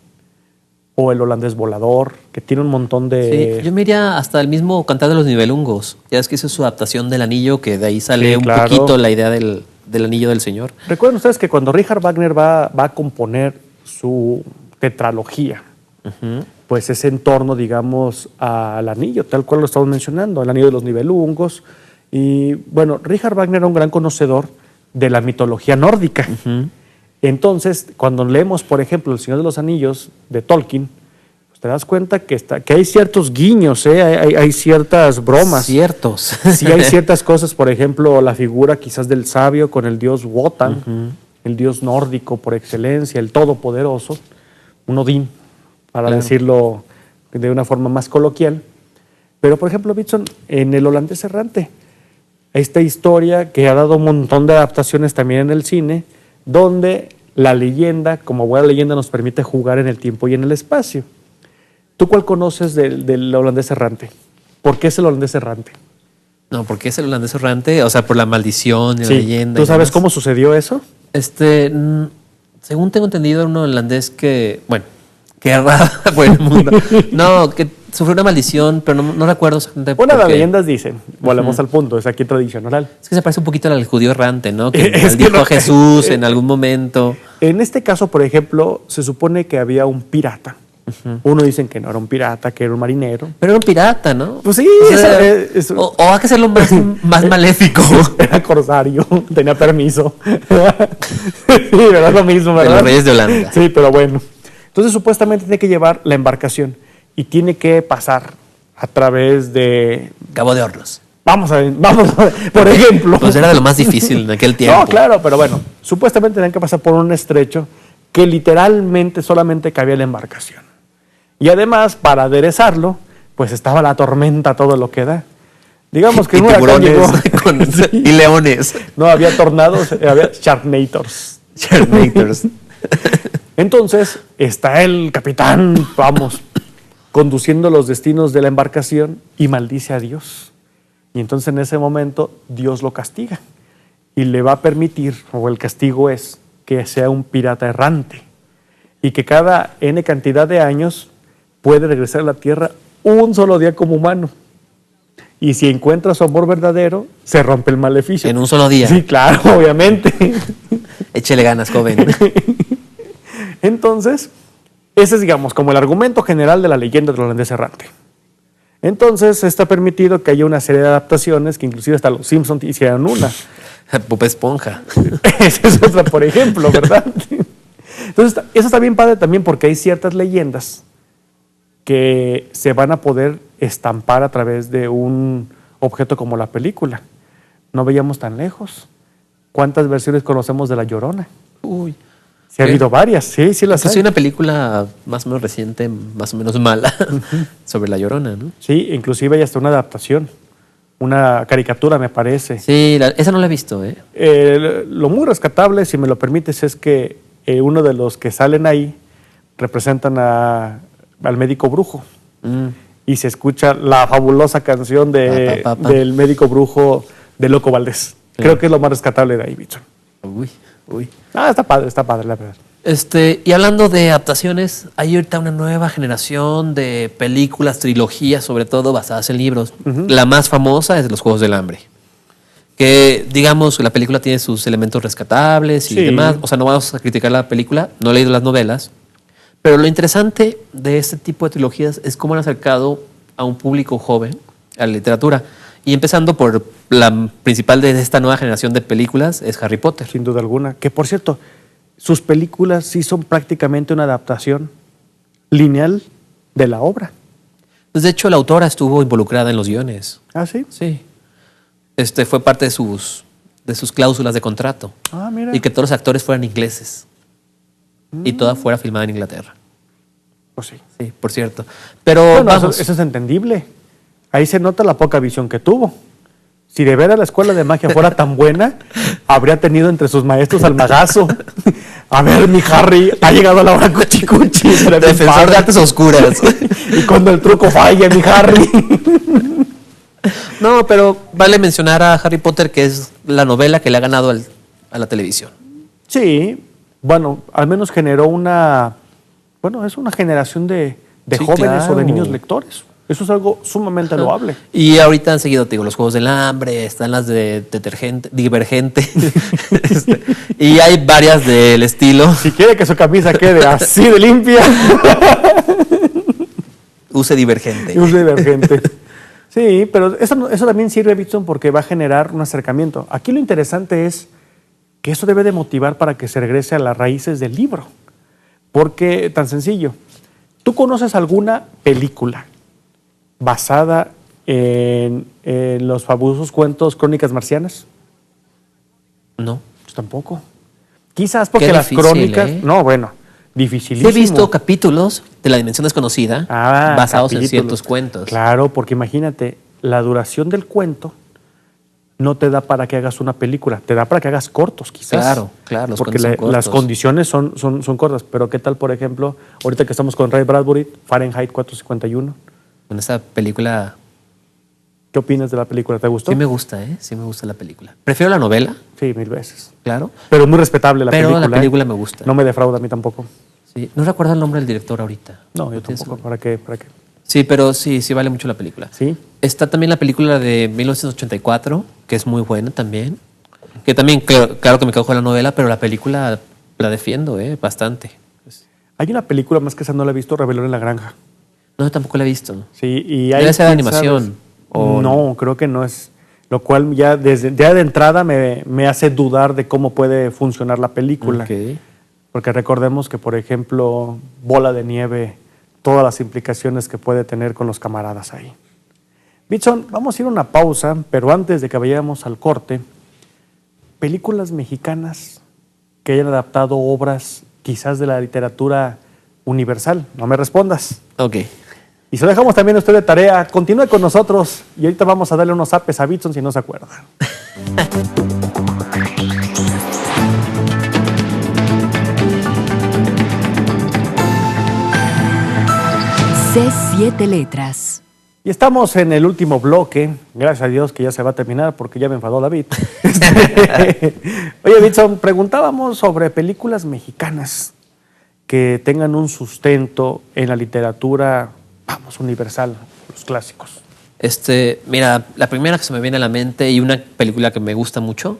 o el holandés volador, que tiene un montón de... Sí, yo me iría hasta el mismo Cantar de los Nibelungos. Ya es que hizo su adaptación del anillo, que de ahí sale Sí, un claro. poquito la idea del anillo del Señor. Recuerden ustedes que cuando Richard Wagner va a componer su tetralogía, pues es en torno, digamos, al anillo, tal cual lo estamos mencionando, el anillo de los Nibelungos. Y bueno, Richard Wagner era un gran conocedor de la mitología nórdica. Entonces, cuando leemos, por ejemplo, El Señor de los Anillos de Tolkien, pues te das cuenta que hay ciertos guiños, hay ciertas bromas. Ciertos. Sí hay ciertas cosas, por ejemplo, la figura quizás del sabio con el dios Wotan, el dios nórdico por excelencia, el todopoderoso, un Odín, para Claro. decirlo de una forma más coloquial. Pero, por ejemplo, Bitson, en El holandés errante, esta historia que ha dado un montón de adaptaciones también en el cine, donde la leyenda, como buena leyenda, nos permite jugar en el tiempo y en el espacio. ¿Tú cuál conoces del holandés errante? ¿Por qué es el holandés errante? No, porque es el holandés errante, o sea, por la maldición y la leyenda. ¿Tú y sabes demás. cómo sucedió eso? Según tengo entendido, era un holandés que, bueno, que erraba por el mundo. No, que sufrió una maldición, pero no recuerdo exactamente Una de por las qué. leyendas dicen, volvemos al punto, es aquí tradicional. Es que se parece un poquito al judío errante, ¿no? Que Es que maldijo no- a Jesús en algún momento. En este caso, por ejemplo, se supone que había un pirata. Uno dicen que no era un pirata, que era un marinero. Pero era un pirata, ¿no? Pues sí, O sea, eso- o hay que hacerlo más maléfico. Era corsario, tenía permiso. Sí, ¿verdad? Lo mismo, De ¿verdad? los reyes de Holanda. Sí, pero bueno. Entonces, supuestamente tiene que llevar la embarcación y tiene que pasar a través de... Cabo de Hornos. Vamos a ver, por ejemplo. Pues era de lo más difícil en aquel tiempo. No, claro, pero bueno, supuestamente tenían que pasar por un estrecho que literalmente solamente cabía la embarcación. Y además, para aderezarlo, pues estaba la tormenta, todo lo que da. Digamos que Y un huracán tiburones llegó- con- Sí. y leones. No, había tornados, había Sharknators. Charmators. Entonces, está el capitán, vamos, conduciendo los destinos de la embarcación y maldice a Dios. Y entonces en ese momento Dios lo castiga y le va a permitir, o el castigo es, que sea un pirata errante y que cada N cantidad de años puede regresar a la tierra un solo día como humano. Y si encuentra su amor verdadero, se rompe el maleficio. En un solo día. Sí, claro, obviamente. Échele ganas, joven. Entonces, ese es, digamos, como el argumento general de la leyenda del holandés errante. Entonces, está permitido que haya una serie de adaptaciones, que inclusive hasta los Simpsons hicieron una. Bob Esponja. Esa es otra, por ejemplo, ¿verdad? Entonces, eso está bien padre también porque hay ciertas leyendas que se van a poder estampar a través de un objeto como la película. No veíamos tan lejos. ¿Cuántas versiones conocemos de La Llorona? Uy. Sí, ha habido varias, sí las Hay hay. una película más o menos reciente, más o menos mala, sobre La Llorona, ¿no? Sí, inclusive hay hasta una adaptación, una caricatura, me parece. Sí, esa no la he visto, ¿eh? Lo muy rescatable, si me lo permites, es que uno de los que salen ahí representan al médico brujo. Y se escucha la fabulosa canción del médico brujo de Loco Valdés. Sí. Creo que es lo más rescatable de ahí, bicho. Uy. Está padre, la verdad. Y hablando de adaptaciones, hay ahorita una nueva generación de películas, trilogías, sobre todo basadas en libros. La más famosa es Los Juegos del Hambre. Que, digamos, la película tiene sus elementos rescatables y demás. O sea, no vamos a criticar la película, no he leído las novelas. Pero lo interesante de este tipo de trilogías es cómo han acercado a un público joven a la literatura. Y empezando por la principal de esta nueva generación de películas es Harry Potter. Sin duda alguna. Que, por cierto, sus películas sí son prácticamente una adaptación lineal de la obra. Pues de hecho, la autora estuvo involucrada en los guiones. ¿Ah, sí? Sí. Fue parte de sus cláusulas de contrato. Ah, mira. Y que todos los actores fueran ingleses. Y toda fuera filmada en Inglaterra. Pues sí. Sí, por cierto. Pero bueno, vamos. Eso es entendible. Ahí se nota la poca visión que tuvo. Si de veras la escuela de magia fuera tan buena, habría tenido entre sus maestros al magazo. A ver, mi Harry, ha llegado la hora cuchicuchi. Defensor de artes oscuras. Y cuando el truco falla, mi Harry. No, pero vale mencionar a Harry Potter, que es la novela que le ha ganado a la televisión. Sí, bueno, al menos generó es una generación de jóvenes o de niños lectores. Eso es algo sumamente loable. Y ahorita han seguido, te digo, los Juegos del Hambre, están las de Divergente. Y hay varias del estilo. Si quiere que su camisa quede así de limpia, use Divergente. Use Divergente. Sí, pero eso también sirve, Bitson, porque va a generar un acercamiento. Aquí lo interesante es que eso debe de motivar para que se regrese a las raíces del libro. Porque, tan sencillo, ¿tú conoces alguna película basada en los fabulosos cuentos Crónicas Marcianas? No. Pues tampoco. Quizás porque Qué las difícil, crónicas... No, bueno, dificilísimo. Sí he visto capítulos de La Dimensión Desconocida basados en ciertos cuentos. Claro, porque imagínate, la duración del cuento no te da para que hagas una película, te da para que hagas cortos, quizás. Claro, los porque cuentos son cortos. las condiciones son cortas. Pero ¿qué tal, por ejemplo, ahorita que estamos con Ray Bradbury, Fahrenheit 451? En esa película... ¿Qué opinas de la película? ¿Te gustó? Sí me gusta, Sí me gusta la película. Prefiero la novela. Sí, 1000 veces. Claro. Pero muy respetable la película. Pero la película me gusta. No me defrauda a mí tampoco. Sí. No recuerdo el nombre del director ahorita. No, yo tampoco. ¿Para qué? Sí, pero sí vale mucho la película. Sí. Está también la película de 1984, que es muy buena también. Que también, claro que me quedo con la novela, pero la película la defiendo, bastante. Hay una película más que esa no la he visto, Rebelión en la Granja. No, tampoco la he visto. Sí, y hay... Debe ser de animación. No, creo que no es. Lo cual ya de entrada me hace dudar de cómo puede funcionar la película. Okay. Porque recordemos que, por ejemplo, Bola de Nieve, todas las implicaciones que puede tener con los camaradas ahí. Bitson, vamos a ir a una pausa, pero antes de que vayamos al corte, películas mexicanas que hayan adaptado obras quizás de la literatura universal. No me respondas. Ok. Y se lo dejamos también a usted de tarea. Continúe con nosotros y ahorita vamos a darle unos apes a Bitson si no se acuerda. C7 Letras. Y estamos en el último bloque. Gracias a Dios que ya se va a terminar porque ya me enfadó David. Oye, Bitson, preguntábamos sobre películas mexicanas que tengan un sustento en la literatura vamos, universal, los clásicos. Mira, la primera que se me viene a la mente y una película que me gusta mucho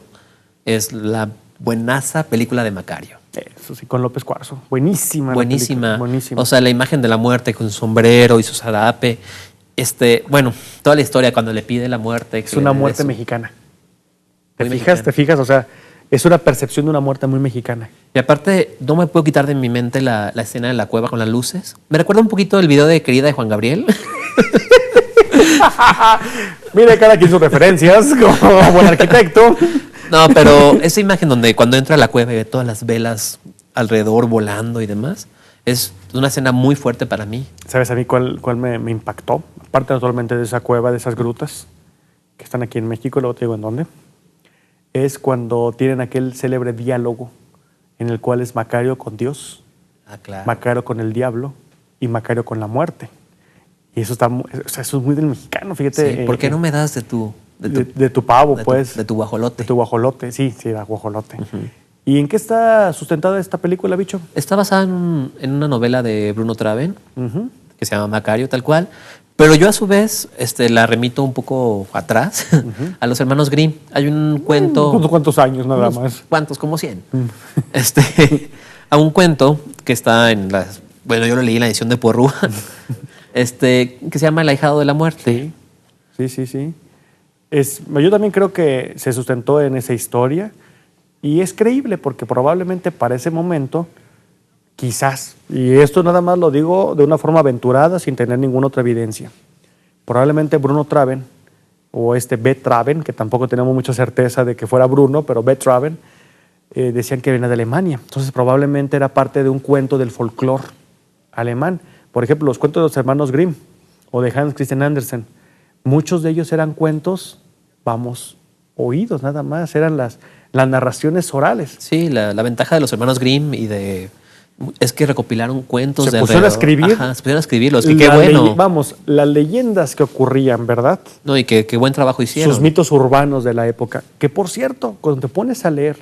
es la buenaza película de Macario. Eso sí, con López Cuarzo. Buenísima. Buenísima. Buenísima. O sea, la imagen de la muerte con su sombrero y su zarape. Bueno, toda la historia cuando le pide la muerte. Es una muerte mexicana. Muy ¿Te fijas? mexicana. ¿Te fijas? O sea, es una percepción de una muerte muy mexicana. Y aparte, no me puedo quitar de mi mente la escena de la cueva con las luces. Me recuerda un poquito el video de Querida de Juan Gabriel. Mire, cada quien sus referencias, como buen arquitecto. No, pero esa imagen donde cuando entra a la cueva y ve todas las velas alrededor volando y demás, es una escena muy fuerte para mí. ¿Sabes a mí cuál me impactó? Aparte naturalmente de esa cueva, de esas grutas que están aquí en México, luego te digo en dónde. Es cuando tienen aquel célebre diálogo en el cual es Macario con Dios, Claro. Macario con el diablo y Macario con la muerte. Y eso está, eso es muy del mexicano, fíjate. Sí, ¿por qué no me das de tu pavo, de pues? de tu guajolote? De tu guajolote, sí, era guajolote. ¿Y en qué está sustentada esta película, bicho? Está basada en una novela de Bruno Traven, Ujú. que se llama Macario, tal cual. Pero yo a su vez la remito un poco atrás a los hermanos Grimm. Hay un cuento... ¿Unos cuántos años nada unos más? ¿Cuántos? Como 100. A un cuento que está en las... Bueno, yo lo leí en la edición de Porrúa, que se llama El ahijado de la muerte. Sí. Yo también creo que se sustentó en esa historia y es creíble porque probablemente para ese momento, quizás, y esto nada más lo digo de una forma aventurada sin tener ninguna otra evidencia, probablemente Bruno Traven o B. Traven, que tampoco tenemos mucha certeza de que fuera Bruno, pero B. Traven, decían que venía de Alemania. Entonces probablemente era parte de un cuento del folclore alemán. Por ejemplo, los cuentos de los hermanos Grimm o de Hans Christian Andersen. Muchos de ellos eran cuentos, oídos nada más, eran las narraciones orales. Sí, la ventaja de los hermanos Grimm es que recopilaron cuentos Se pusieron a escribir. Ajá, se pusieron a escribirlos. Que qué bueno. Las leyendas que ocurrían, ¿verdad? No, y qué buen trabajo hicieron. Sus mitos urbanos de la época. Que por cierto, cuando te pones a leer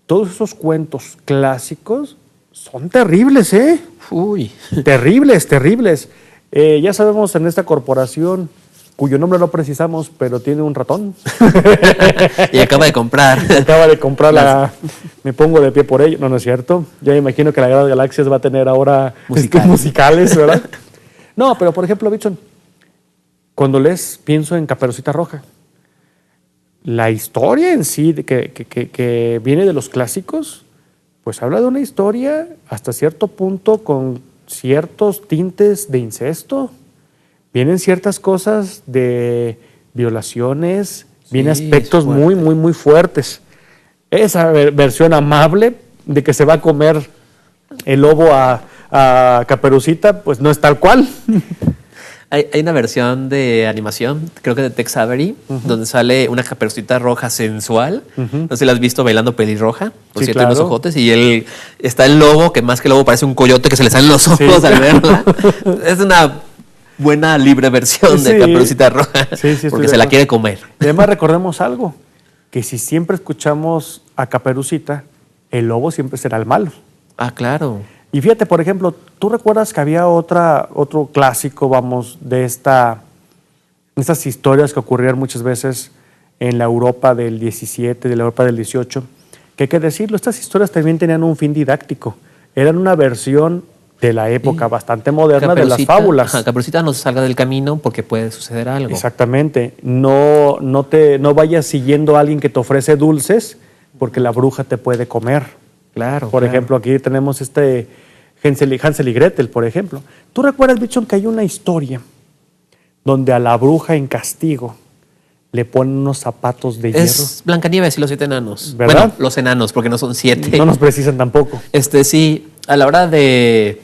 todos esos cuentos clásicos, son terribles, ¿eh? Uy. Terribles. Ya sabemos en esta corporación, cuyo nombre no precisamos, pero tiene un ratón. Y acaba de comprar. Acaba de comprarla. Me pongo de pie por ello. No es cierto. Ya me imagino que la Guerra de Galaxias va a tener ahora musicales, ¿verdad? No, pero por ejemplo, Bichon, cuando lees, pienso en Caperucita Roja. La historia en sí, que viene de los clásicos, pues habla de una historia hasta cierto punto con ciertos tintes de incesto. Vienen ciertas cosas de violaciones, vienen aspectos muy fuertes. Esa versión amable de que se va a comer el lobo a Caperucita, pues no es tal cual. Hay una versión de animación, creo que de Tex Avery, donde sale una Caperucita Roja sensual. No sé si la has visto bailando pelirroja, por cierto, en los ojotes. Y está el lobo, que más que lobo parece un coyote que se le salen los ojos al verla. Es una buena libre versión de Caperucita Roja, porque se la quiere comer. Además, recordemos algo, que si siempre escuchamos a Caperucita, el lobo siempre será el malo. Ah, claro. Y fíjate, por ejemplo, ¿tú recuerdas que había otro clásico, de estas historias que ocurrían muchas veces en la Europa del 17, de la Europa del 18? Que hay que decirlo, estas historias también tenían un fin didáctico. Eran una versión de la época bastante moderna de las fábulas. Caperucita no se salga del camino porque puede suceder algo. Exactamente. No vayas siguiendo a alguien que te ofrece dulces porque la bruja te puede comer. Claro. Por ejemplo, aquí tenemos Hansel y Gretel, por ejemplo. ¿Tú recuerdas, Bichón, que hay una historia donde a la bruja en castigo le ponen unos zapatos de hierro? Es Blancanieves y los 7 enanos. ¿Verdad? Bueno, los enanos, porque no son 7. No nos precisan tampoco. Sí, a la hora de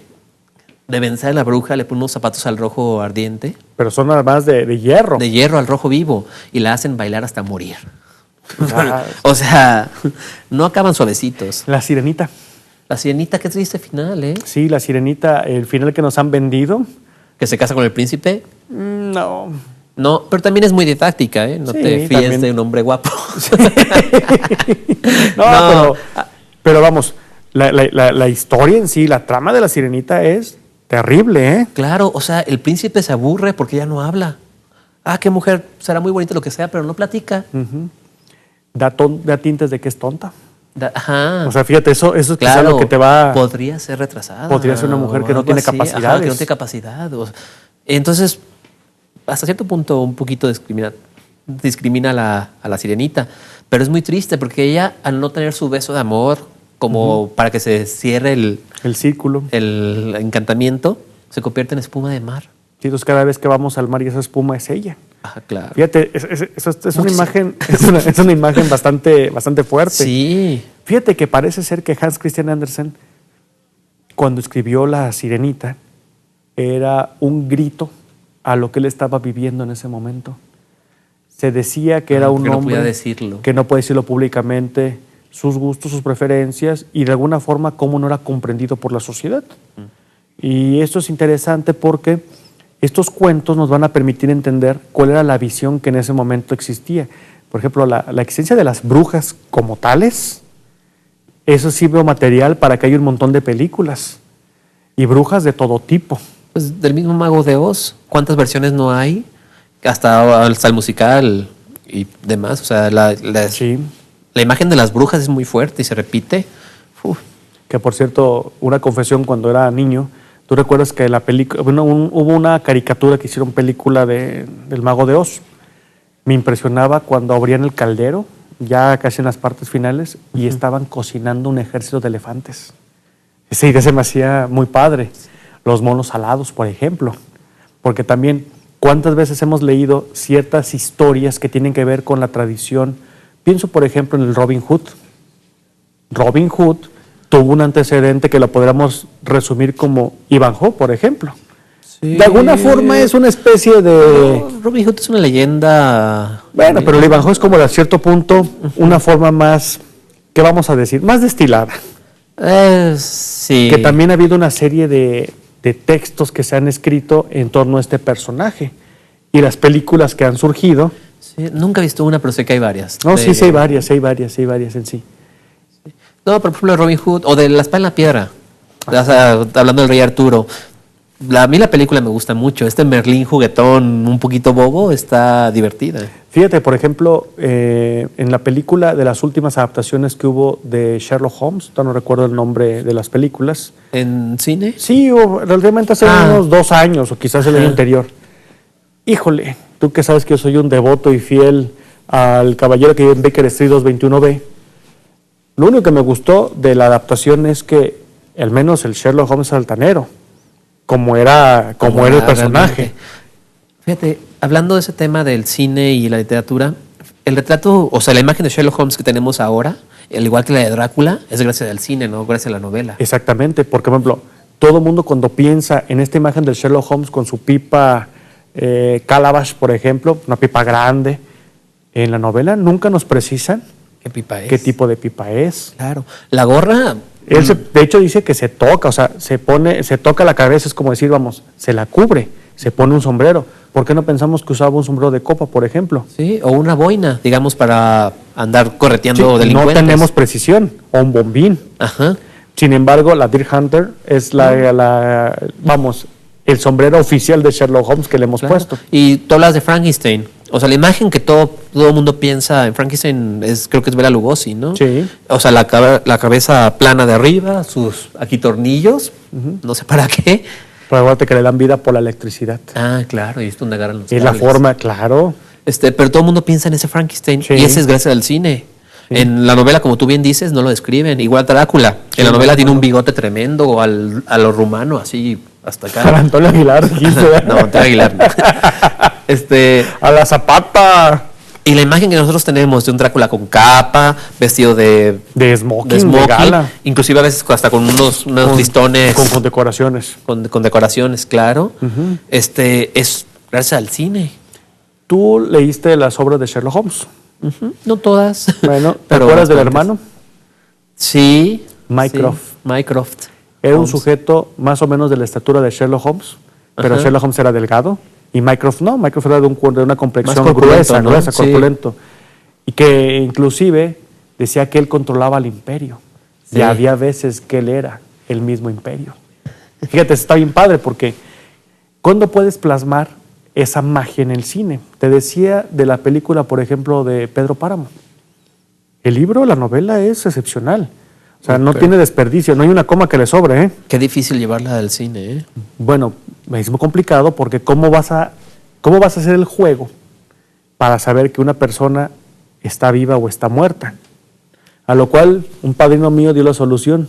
vencer a la bruja le ponen unos zapatos al rojo ardiente. Pero son además de hierro. De hierro al rojo vivo. Y la hacen bailar hasta morir. Ah, O sea, no acaban suavecitos. La Sirenita. La sirenita, qué triste final, ¿eh? Sí, la Sirenita, el final que nos han vendido. Que se casa con el príncipe. No. No, pero también es muy didáctica, ¿eh? No Sí, te fíes también. de un hombre guapo. Pero vamos, la historia en sí, la trama de la Sirenita es Terrible, ¿eh? Claro, o sea, el príncipe se aburre porque ya no habla. Ah, qué mujer, será muy bonita lo que sea, pero no platica. Da tintes de que es tonta. Ajá. O sea, fíjate, eso es quizá claro, lo que te va... podría ser retrasada. Podría ser una mujer que o no algo tiene así. capacidades. Ajá, que no tiene capacidad. Entonces, hasta cierto punto, un poquito discrimina a la sirenita. Pero es muy triste porque ella, al no tener su beso de amor, como para que se cierre el círculo. el encantamiento, se convierte en espuma de mar. Sí, entonces cada vez que vamos al mar y esa espuma es ella. Ajá, claro. Fíjate, es una imagen, es una imagen bastante fuerte. Sí. Fíjate que parece ser que Hans Christian Andersen, cuando escribió La Sirenita, era un grito a lo que él estaba viviendo en ese momento. Se decía que era un no hombre podía decirlo. que no puede decirlo públicamente, sus gustos, sus preferencias, y de alguna forma cómo no era comprendido por la sociedad. Y esto es interesante porque estos cuentos nos van a permitir entender cuál era la visión que en ese momento existía. Por ejemplo, la existencia de las brujas como tales, eso sí veo material para que haya un montón de películas y brujas de todo tipo. Pues del mismo Mago de Oz, ¿cuántas versiones no hay? Hasta el musical y demás. O sea, Sí. la imagen de las brujas es muy fuerte y se repite. Uf. Que por cierto, una confesión, cuando era niño, ¿tú recuerdas que la película, hubo una caricatura que hicieron película del Mago de Oz? Me impresionaba cuando abrían el caldero, ya casi en las partes finales, y estaban cocinando un ejército de elefantes. Esa idea se me hacía muy padre. Los monos alados, por ejemplo. Porque también, ¿cuántas veces hemos leído ciertas historias que tienen que ver con la tradición? Pienso, por ejemplo, en el Robin Hood. Robin Hood tuvo un antecedente que lo podríamos resumir como Ivanhoe, por ejemplo. Sí. De alguna forma es una especie de... No, Robin Hood es una leyenda. Bueno, pero el Ivanhoe es como a cierto punto una forma más, ¿qué vamos a decir? Más destilada. Sí. Que también ha habido una serie de textos que se han escrito en torno a este personaje. Y las películas que han surgido... Sí, nunca he visto una, pero sé que hay varias. No, sí hay varias en sí. No, por ejemplo, de Robin Hood o de La Espada en la Piedra. O sea, hablando del Rey Arturo. A mí la película me gusta mucho. Este Merlín juguetón, un poquito bobo, está divertida. Fíjate, por ejemplo, en la película de las últimas adaptaciones que hubo de Sherlock Holmes, no recuerdo el nombre de las películas. ¿En cine? Sí, realmente hace unos 2 años o quizás el año anterior. Híjole, tú que sabes que yo soy un devoto y fiel al caballero que vive en Baker Street 221B. Lo único que me gustó de la adaptación es que al menos el Sherlock Holmes es altanero, como era el personaje. Realmente. Fíjate, hablando de ese tema del cine y la literatura, el retrato, o sea, la imagen de Sherlock Holmes que tenemos ahora, al igual que la de Drácula, es gracias al cine, no gracias a la novela. Exactamente, porque, por ejemplo, todo el mundo cuando piensa en esta imagen del Sherlock Holmes con su pipa Calabash, por ejemplo, una pipa grande, en la novela nunca nos precisan ¿Qué pipa es? qué tipo de pipa es. Claro. La gorra... Él de hecho dice que se toca, o sea, se toca la cabeza, es como decir, vamos, se la cubre, se pone un sombrero. ¿Por qué no pensamos que usaba un sombrero de copa, por ejemplo? Sí, o una boina, digamos, para andar correteando Sí, delincuentes. no tenemos precisión, o un bombín. Ajá. Sin embargo, la Deer Hunter es el sombrero oficial de Sherlock Holmes que le hemos Claro. puesto. Y tú hablas de Frankenstein. O sea, la imagen que todo el mundo piensa en Frankenstein creo que es Bela Lugosi, ¿no? Sí. O sea, la cabeza plana de arriba, sus aquí tornillos, no sé para qué. Pero acuérdate que le dan vida por la electricidad. Ah, claro, y esto donde agarran los Es la cables. forma, claro. Pero todo el mundo piensa en ese Frankenstein Sí. y ese es gracias al cine. Sí. En la novela, como tú bien dices, no lo describen. Igual Drácula. Sí, En la novela no, tiene no. un bigote tremendo a lo rumano, así hasta Para acá. Antonio Aguilar, dijiste. No, Antonio Aguilar. no. A la Zapata. Y la imagen que nosotros tenemos de un Drácula con capa, vestido de De smoking, de smoking, gala. inclusive a veces hasta con unos listones Con decoraciones. con decoraciones, claro. Es gracias al cine. ¿Tú leíste las obras de Sherlock Holmes? No todas. Bueno, ¿te pero acuerdas del bastantes. hermano? Sí. Mycroft. Sí, Mycroft. Era un Holmes. sujeto más o menos de la estatura de Sherlock Holmes, pero Ajá. Sherlock Holmes era delgado y Mycroft no. Mycroft era de una complexión Más corpulento, gruesa, ¿no? Sí. corpulento. Y que inclusive decía que él controlaba al imperio. Sí. Y había veces que él era el mismo imperio. Fíjate, está bien padre porque ¿cuándo puedes plasmar esa magia en el cine? Te decía de la película, por ejemplo, de Pedro Páramo. El libro, la novela es excepcional. O sea, no tiene desperdicio, no hay una coma que le sobre, ¿eh? Qué difícil llevarla al cine, ¿eh? Bueno, es muy complicado porque ¿cómo vas a hacer el juego para saber que una persona está viva o está muerta? A lo cual un padrino mío dio la solución.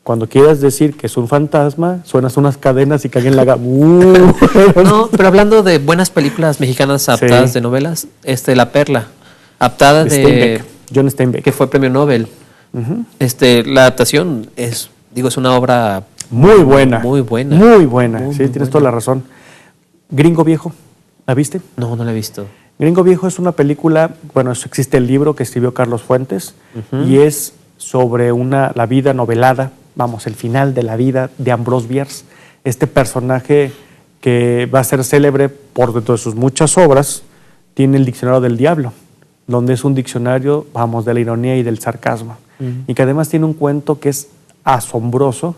Cuando quieras decir que es un fantasma, suenas unas cadenas y caen en la... No, pero hablando de buenas películas mexicanas adaptadas de novelas, La Perla, adaptada de John Steinbeck, que fue premio Nobel. La adaptación es una obra muy buena. Muy buena. Muy buena, sí, tienes toda la razón. Gringo Viejo, ¿la viste? No, no la he visto. Gringo Viejo es una película, bueno, existe el libro que escribió Carlos Fuentes y es sobre la vida novelada, vamos, el final de la vida de Ambrose Bierce, este personaje que va a ser célebre por dentro de sus muchas obras, tiene el Diccionario del Diablo, donde es un diccionario, vamos, de la ironía y del sarcasmo, y que además tiene un cuento que es asombroso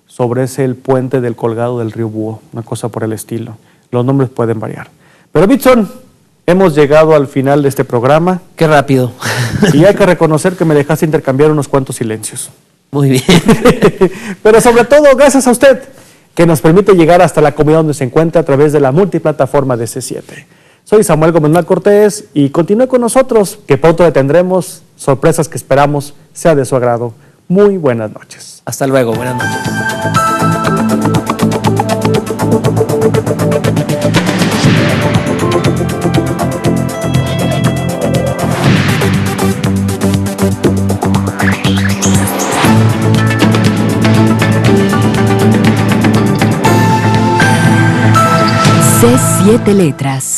sobre el puente del colgado del río Búho, una cosa por el estilo. Los nombres pueden variar. Pero Bitson, hemos llegado al final de este programa. Qué rápido. Y hay que reconocer que me dejaste intercambiar unos cuantos silencios. Muy bien. Pero sobre todo, gracias a usted, que nos permite llegar hasta la comunidad donde se encuentra a través de la multiplataforma de C7. Soy Samuel Gómez Cortés y continúe con nosotros, que pronto le tendremos sorpresas que esperamos sea de su agrado. Muy buenas noches. Hasta luego, buenas noches. C7 Letras.